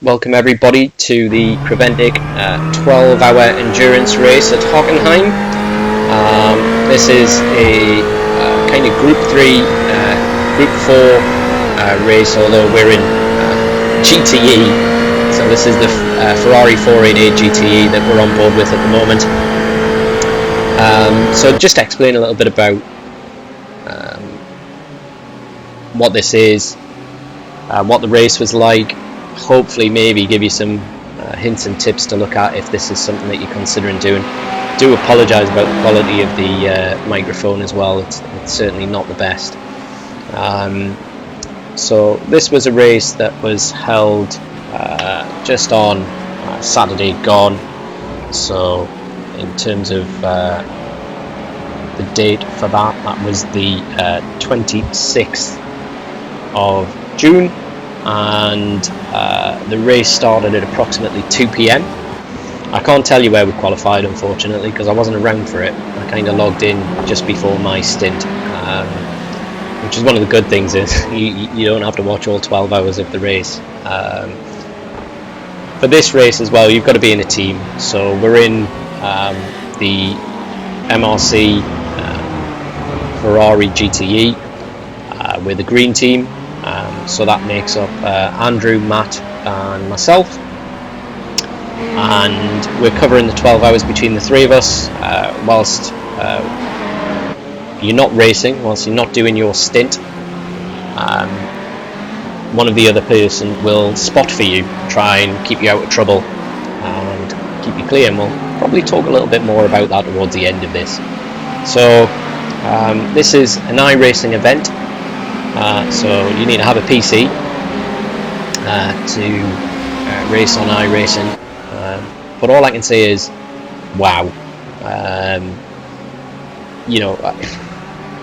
Welcome everybody to the Creventic 12-hour endurance race at Hockenheim. This is a kind of Group 3, Group 4 race, although we're in GTE. So this is the Ferrari 488 GTE that we're on board with at the moment. So just to explain a little bit about what this is, what the race was like. Hopefully maybe give you some hints and tips to look at if this is something that you're considering doing. Do apologise about the quality of the microphone as well, it's certainly not the best. So this was a race that was held just on Saturday gone, so in terms of the date for that was the 26th of June. And the race started at approximately 2 p.m. I can't tell you where we qualified, unfortunately, because I wasn't around for it. I kind of logged in just before my stint, which is one of the good things is you don't have to watch all 12 hours of the race. For this race as well, you've got to be in a team. So we're in the MRC Ferrari GTE. We're the green team. So that makes up Andrew, Matt and myself, and we're covering the 12 hours between the three of us, whilst you're not racing, whilst you're not doing your stint. One of the other person will spot for you, try and keep you out of trouble and keep you clear, and we'll probably talk a little bit more about that towards the end of this. So this is an iRacing event. So you need to have a PC to race on iRacing, but all I can say is wow. You know,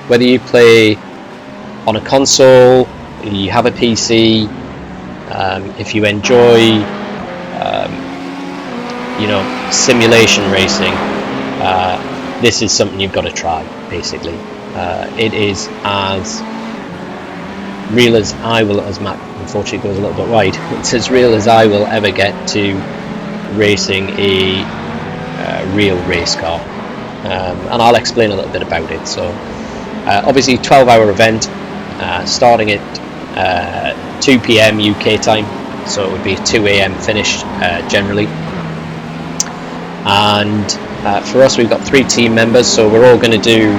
whether you play on a console, you have a PC, if you enjoy you know, simulation racing, this is something you've got to try. Basically, it is as real as I will, as Matt unfortunately goes a little bit wide, it's as real as I will ever get to racing a real race car, and I'll explain a little bit about it. So obviously 12-hour event, starting at 2 p.m. UK time, so it would be a 2 a.m. finish generally, and for us we've got 3 team members, so we're all going to do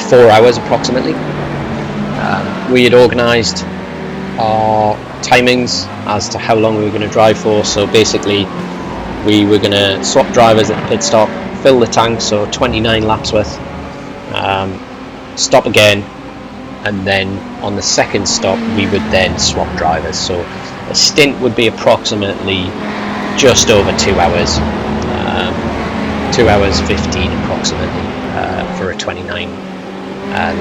4 hours approximately. We had organised our timings as to how long we were going to drive for, so basically we were going to swap drivers at the pit stop, fill the tank, so 29 laps worth, stop again, and then on the second stop we would then swap drivers. So a stint would be approximately just over 2 hours, 2 hours 15 approximately, for a 29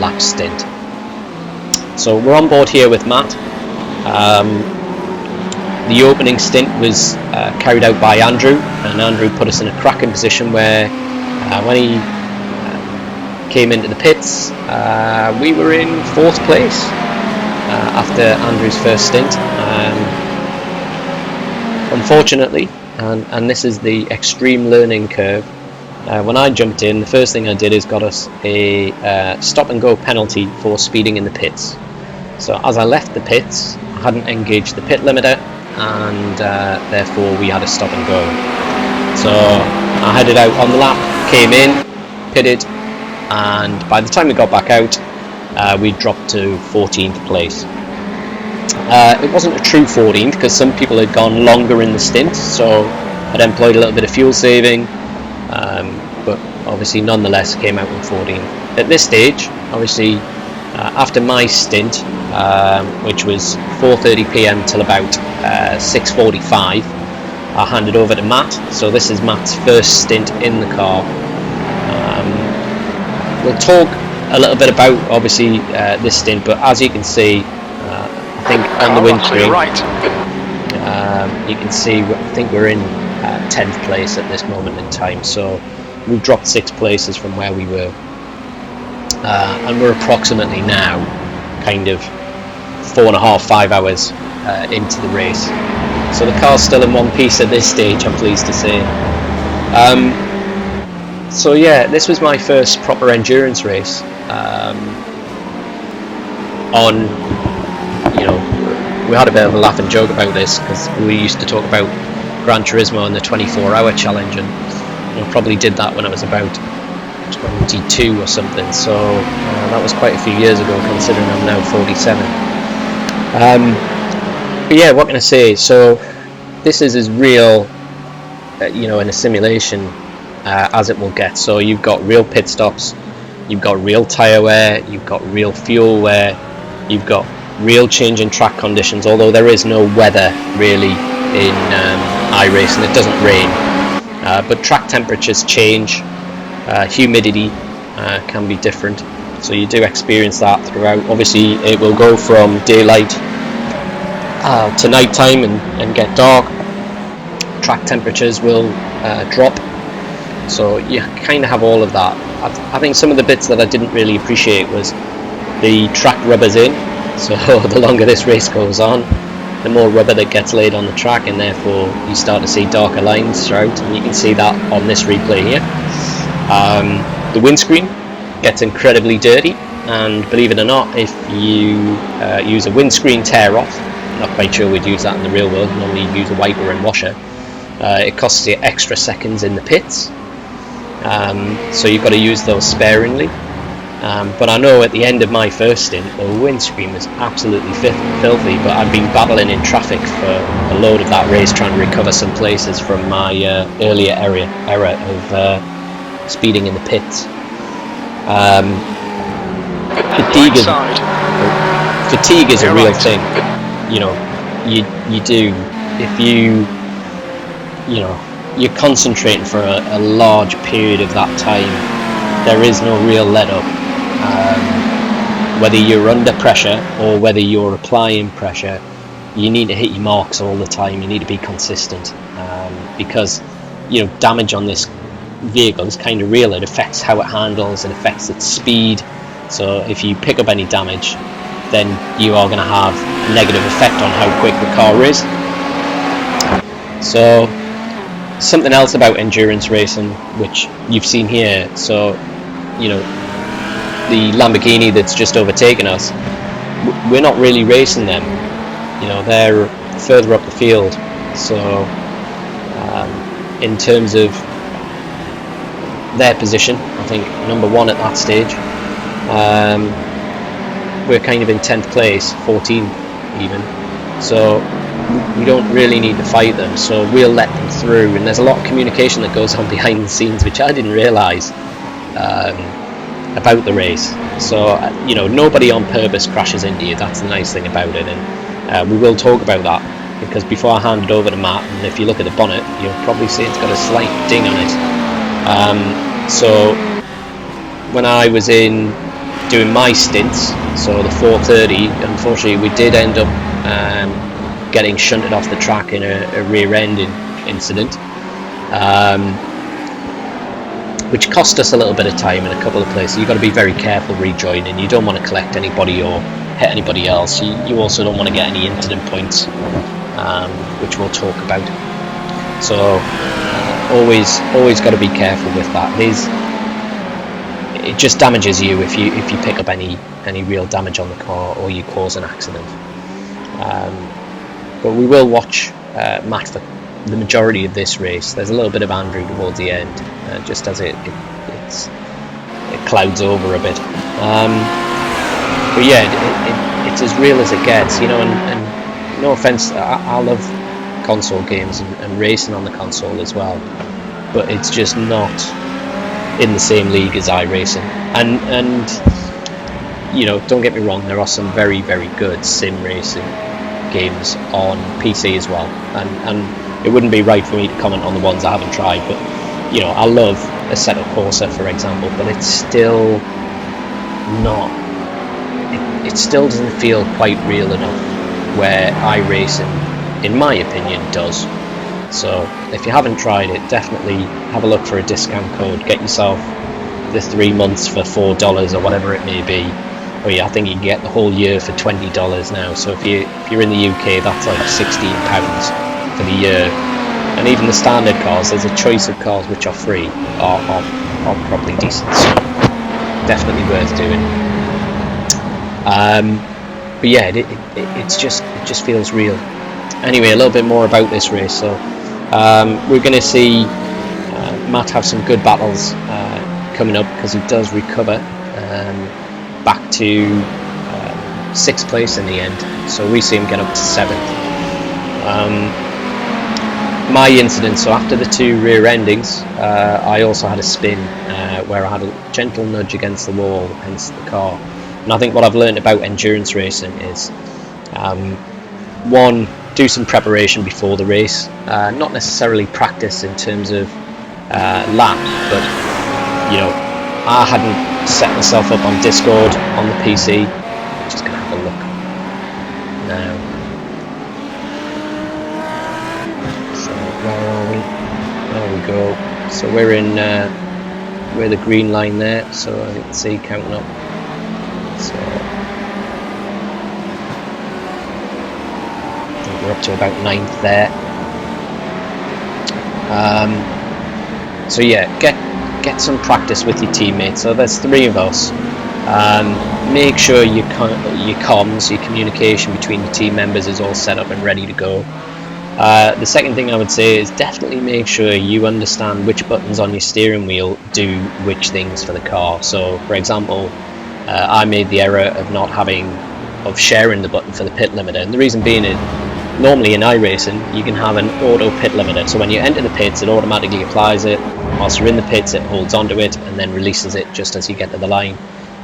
lap stint. So we're on board here with Matt. The opening stint was carried out by Andrew, and Andrew put us in a cracking position where when he came into the pits, we were in 4th place after Andrew's first stint. Unfortunately, and this is the extreme learning curve, when I jumped in, the first thing I did is got us a stop and go penalty for speeding in the pits. So as I left the pits, I hadn't engaged the pit limiter, and therefore we had a stop and go. So I headed out on the lap, came in, pitted, and by the time we got back out, we dropped to 14th place. It wasn't a true 14th because some people had gone longer in the stint, so I'd employed a little bit of fuel saving, but obviously nonetheless came out in 14th. At this stage, obviously, after my stint, which was 4:30 p.m. till about 6:45, I handed over to Matt. So this is Matt's first stint in the car. We'll talk a little bit about obviously this stint, but as you can see, I think on the windscreen, you can see I think we're in 10th place at this moment in time. So we've dropped 6 places from where we were. And we're approximately now kind of 4.5–5 hours into the race. So the car's still in one piece at this stage, I'm pleased to say. So yeah, this was my first proper endurance race. We had a bit of a laugh and joke about this because we used to talk about Gran Turismo and the 24-hour challenge, and probably did that when I was about 22 or something. So that was quite a few years ago, considering I'm now 47. But yeah, what can I say? So this is as real, in a simulation as it will get. So you've got real pit stops, you've got real tyre wear, you've got real fuel wear, you've got real change in track conditions, although there is no weather really in iRacing. It doesn't rain, but track temperatures change, humidity can be different, so you do experience that throughout. Obviously it will go from daylight to night time and get dark. Track temperatures will drop, so you kind of have all of that. I think some of the bits that I didn't really appreciate was the track rubbers in. So the longer this race goes on, the more rubber that gets laid on the track, and therefore you start to see darker lines throughout, and you can see that on this replay here. The windscreen gets incredibly dirty, and believe it or not, if you use a windscreen tear off, not quite sure we'd use that in the real world, normally you'd use a wiper and washer, it costs you extra seconds in the pits, so you've got to use those sparingly. But I know at the end of my first stint, the windscreen was absolutely filthy, but I'd been battling in traffic for a load of that race, trying to recover some places from my earlier era of speeding in the pits. Fatigue is a real thing. You do, if you're concentrating for a large period of that time, there is no real let up. Whether you're under pressure or whether you're applying pressure, you need to hit your marks all the time. You need to be consistent, because damage on this vehicle is kind of real. It affects how it handles, it affects its speed. So if you pick up any damage, then you are going to have a negative effect on how quick the car is. So something else about endurance racing, which you've seen here, so the Lamborghini that's just overtaken us, we're not really racing them, they're further up the field. So in terms of their position, I think number one at that stage, we're kind of in 10th place, 14th even, so we don't really need to fight them, so we'll let them through. And there's a lot of communication that goes on behind the scenes, which I didn't realise about the race. So nobody on purpose crashes into you. That's the nice thing about it, and we will talk about that, because before I hand it over to Matt, and if you look at the bonnet, you'll probably see it's got a slight ding on it. So when I was doing my stints, so the 430, unfortunately we did end up getting shunted off the track in a rear end incident, which cost us a little bit of time in a couple of places. You've got to be very careful rejoining. You don't want to collect anybody or hit anybody else. You also don't want to get any incident points, which we'll talk about. So always got to be careful with that. It just damages you if you pick up any real damage on the car or you cause an accident. But we will watch Matt for the majority of this race. There's a little bit of Andrew towards the end, just as it clouds over a bit. But yeah, it's as real as it gets, and no offense, I love console games and racing on the console as well, but it's just not in the same league as iRacing. And don't get me wrong, there are some very, very good sim racing games on PC as well, and it wouldn't be right for me to comment on the ones I haven't tried, but I love Assetto Corsa, for example, but it's still not, it still doesn't feel quite real enough, where iRacing, in my opinion, does. So if you haven't tried it, definitely have a look for a discount code, get yourself the 3 months for $4 or whatever it may be. Oh yeah, I think you can get the whole year for $20 now. So if you're in the UK, that's like £16 for the year, and even the standard cars, there's a choice of cars which are free, are probably decent, so definitely worth doing. But yeah, it just feels real. Anyway, a little bit more about this race. So we're going to see Matt have some good battles coming up, because he does recover back to 6th place in the end. So we see him get up to 7th. My incident, so after the 2 rear endings, I also had a spin where I had a gentle nudge against the wall, hence the car. And I think what I've learned about endurance racing is, one, do some preparation before the race, not necessarily practice in terms of lap, but you know, I hadn't set myself up on Discord on the PC. Just gonna have a look now. So where are we? There we go. So we're the green line there, so I can see counting up. So I think we're up to about 9th there. So yeah, get some practice with your teammates. So there's 3 of us. Make sure your comms, your communication between the team members is all set up and ready to go. The second thing I would say is definitely make sure you understand which buttons on your steering wheel do which things for the car. So for example, I made the error of sharing the button for the pit limiter, and the reason being is normally in iRacing you can have an auto pit limiter, so when you enter the pits it automatically applies it. Whilst you're in the pits it holds onto it and then releases it just as you get to the line.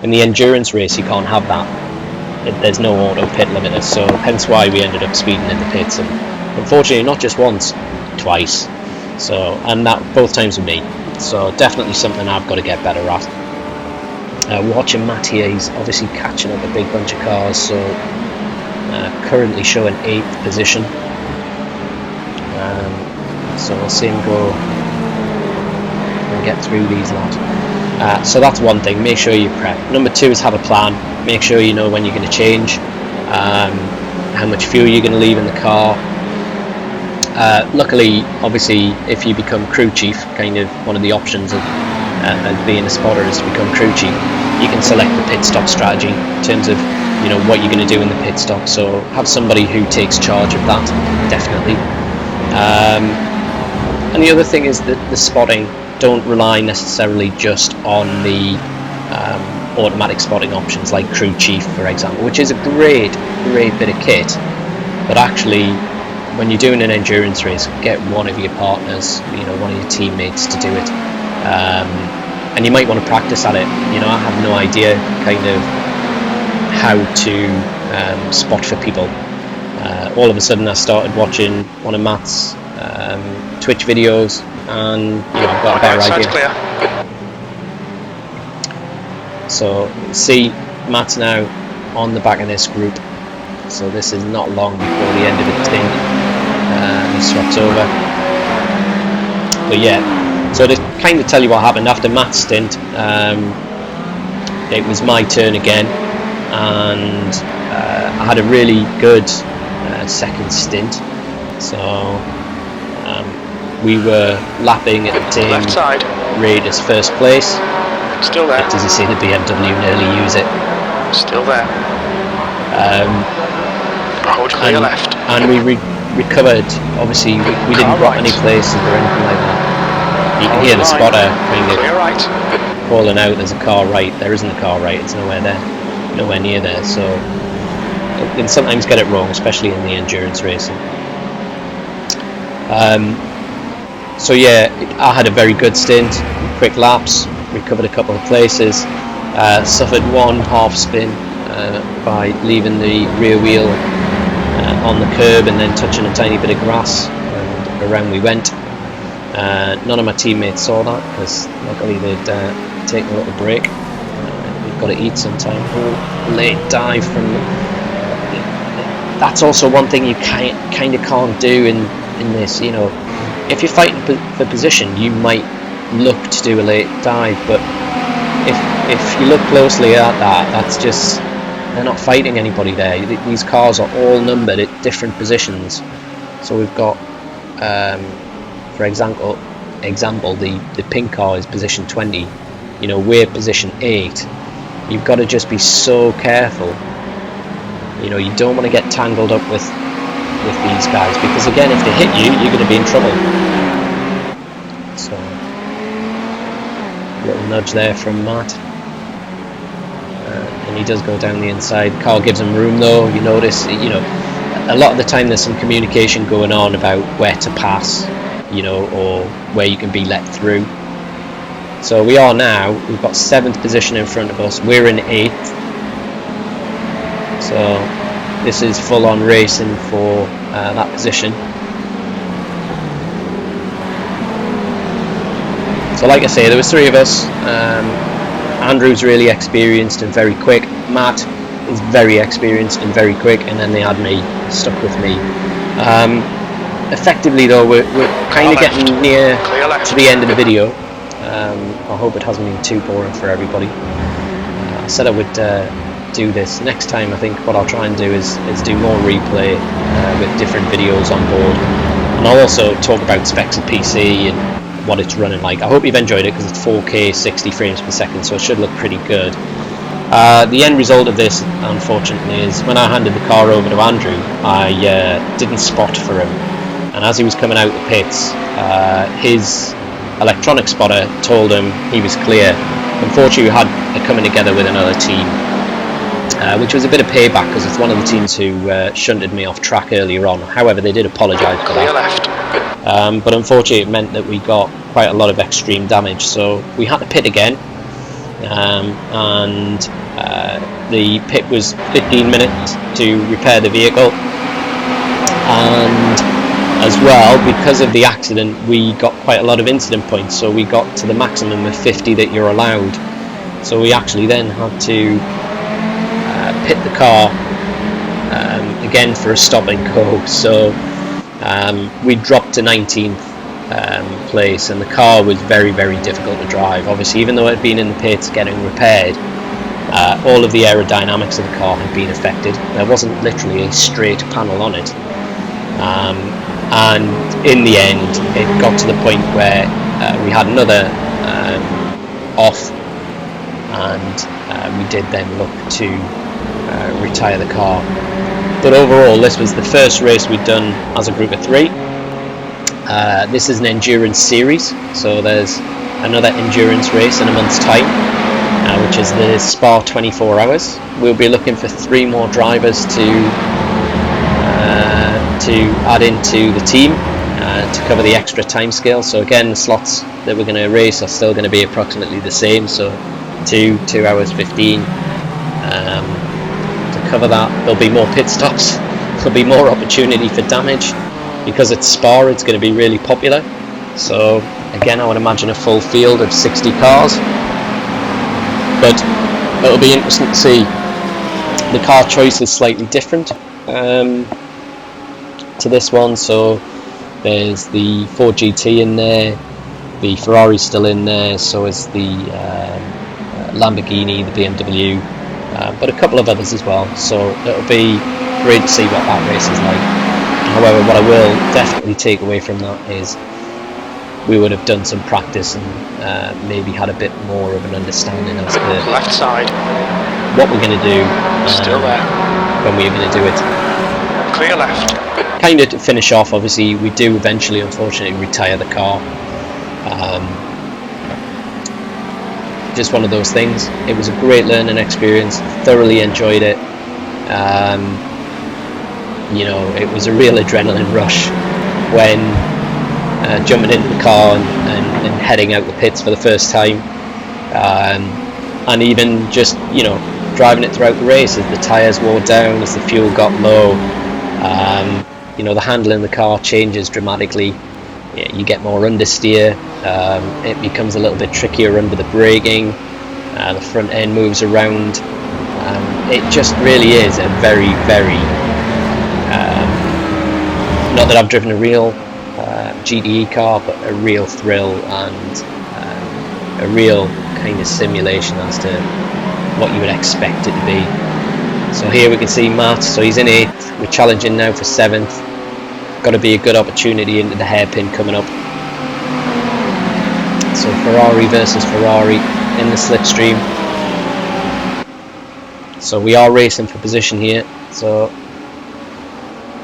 In the endurance race you can't have that. There's no auto pit limiter, so hence why we ended up speeding in the pits, and unfortunately not just once, twice. So, and that both times with me. So definitely something I've got to get better at. Watching Matt here, he's obviously catching up a big bunch of cars, so currently showing 8th position. So we'll see him go and get through these lot. So that's one thing, make sure you prep. Number 2 is have a plan. Make sure you know when you're going to change, how much fuel you're going to leave in the car. Luckily, obviously, if you become crew chief, kind of one of the options of being a spotter is to become crew chief, you can select the pit stop strategy in terms of, you know, what you're going to do in the pit stop. So have somebody who takes charge of that, definitely. And the other thing is that the spotting, don't rely necessarily just on the automatic spotting options like crew chief, for example, which is a great bit of kit, but actually when you're doing an endurance race, get one of your partners, you know, one of your teammates to do it. And you might want to practice at it. You know, I have no idea kind of how to spot for people. All of a sudden I started watching one of Matt's Twitch videos, and you know, I've got a better idea. Clear. So see, Matt's now on the back of this group, so this is not long before the end of the stint. He swaps over. But yeah, so to kind of tell you what happened after Matt's stint, it was my turn again, and I had a really good second stint. So we were lapping at the same rate as first place. Still there. As you see, the BMW nearly use it. Still there. Hold clear left. And we recovered. Obviously, we didn't drop any places or anything like that. You can hear the spotter kind of calling out, "There's a car right." There isn't a car right. It's nowhere there, nowhere near there. So you can sometimes get it wrong, especially in the endurance racing. So yeah, I had a very good stint, quick laps, recovered a couple of places, suffered one half spin by leaving the rear wheel on the curb and then touching a tiny bit of grass, and around we went. None of my teammates saw that because luckily they'd taken a little break. We've got to eat sometime. Late dive from that's also one thing you kind of can't do in this, you know. If you're fighting for position, you might look to do a late dive, but if you look closely at that, that's just, they're not fighting anybody there. These cars are all numbered at different positions, so we've got for example, the pink car is position 20. You know, we're position 8. You've got to just be so careful. You know, you don't want to get tangled up with these guys, because again, if they hit you, you're going to be in trouble. So, a little nudge there from Matt. And he does go down the inside. Car gives him room though. You notice, you know, a lot of the time there's some communication going on about where to pass, you know, or where you can be let through. So we are now, we've got 7th position in front of us, we're in 8th. So this is full on racing for that position. So like I say, there was 3 of us. Andrew's really experienced and very quick. Matt is very experienced and very quick, and then they had me, stuck with me. Effectively though, we're kind of getting near to the end of the video. I hope it hasn't been too boring for everybody. I said I would do this next time. I think what I'll try and do is do more replay with different videos on board, and I'll also talk about specs of PC and what it's running like. I hope you've enjoyed it, because it's 4K 60 frames per second, so it should look pretty good. The end result of this, unfortunately, is when I handed the car over to Andrew, I didn't spot for him, and as he was coming out the pits, his electronic spotter told him he was clear. Unfortunately, we had a coming together with another team, which was a bit of payback, because it's one of the teams who shunted me off track earlier on. However, they did apologise for that. But unfortunately, it meant that we got quite a lot of extreme damage, so we had to pit again. And the pit was 15 minutes to repair the vehicle, and as well, because of the accident, we got quite a lot of incident points, so we got to the maximum of 50 that you're allowed. So we actually then had to pit the car again for a stop and go. So we dropped to 19th place, and the car was very, very difficult to drive. Obviously, even though it had been in the pits getting repaired, all of the aerodynamics of the car had been affected. There wasn't literally a straight panel on it. And in the end, it got to the point where we had another off, and we did then look to retire the car. But overall, this was the first race we'd done as a group of 3. This is an endurance series, so there's another endurance race in a month's time, which is the Spa 24 hours. We'll be looking for 3 more drivers to add into the team to cover the extra time scale. So again, the slots that we're going to race are still going to be approximately the same, so 2 hours 15. To cover that, there'll be more pit stops, there'll be more opportunity for damage. Because it's Spa, it's going to be really popular. So again, I would imagine a full field of 60 cars, but it'll be interesting to see. The car choice is slightly different to this one, so there's the Ford GT in there, the Ferrari's still in there, so is the Lamborghini, the BMW, but a couple of others as well, so it'll be great to see what that race is like. However, what I will definitely take away from that is we would have done some practice and maybe had a bit more of an understanding as to left side what we're going to do, still there, when we're going to do it. clear left. Kind of to finish off, obviously we do eventually unfortunately retire the car. Just one of those things. It was a great learning experience, thoroughly enjoyed it. You know, it was a real adrenaline rush when jumping into the car and heading out the pits for the first time, and even just, you know, driving it throughout the race as the tyres wore down, as the fuel got low. You know, the handling of the car changes dramatically. You get more understeer, it becomes a little bit trickier under the braking, the front end moves around. It just really is a very, very not that I've driven a real GDE car, but a real thrill and a real kind of simulation as to what you would expect it to be. So here we can see Matt, so he's in 8th, we're challenging now for 7th. got to be a good opportunity into the hairpin coming up. So Ferrari versus Ferrari in the slipstream. So we are racing for position here. So,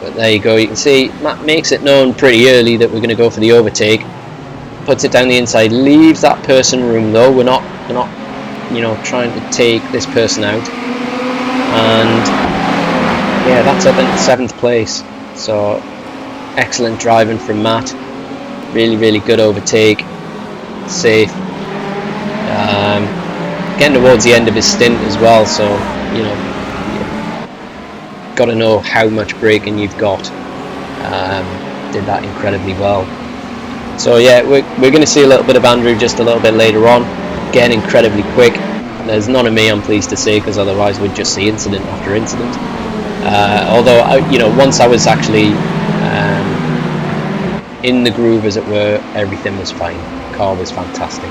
but there you go. You can see Matt makes it known pretty early that we're going to go for the overtake. Puts it down the inside, leaves that person room though. We're not, you know, trying to take this person out. And yeah, that's up in 7th place. So excellent driving from Matt. Really good overtake. Safe. Getting towards the end of his stint as well. So you know, got to know how much braking you've got. Did that incredibly well. So yeah, we're going to see a little bit of Andrew just a little bit later on. Again, incredibly quick. There's none of me, I'm pleased to say, because otherwise we'd just see incident after incident. Although, you know, once I was actually in the groove, as it were, everything was fine. The car was fantastic.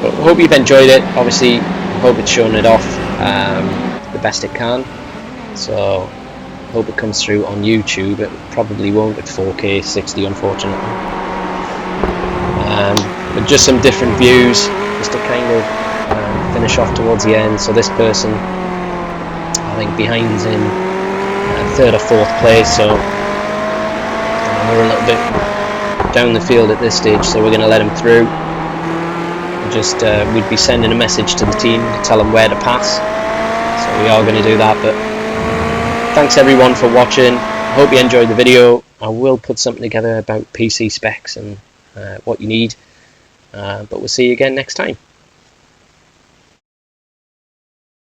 But I hope you've enjoyed it. Obviously, I hope it's shown it off the best it can. So hope it comes through on YouTube. It probably won't at 4K 60, unfortunately. But just some different views, just to kind of finish off towards the end. So this person, I think behind's in 3rd or 4th place. So we're a little bit down the field at this stage. So we're going to let him through. Just we'd be sending a message to the team to tell them where to pass. So we are going to do that. But thanks everyone for watching. I hope you enjoyed the video. I will put something together about PC specs and what you need. But we'll see you again next time.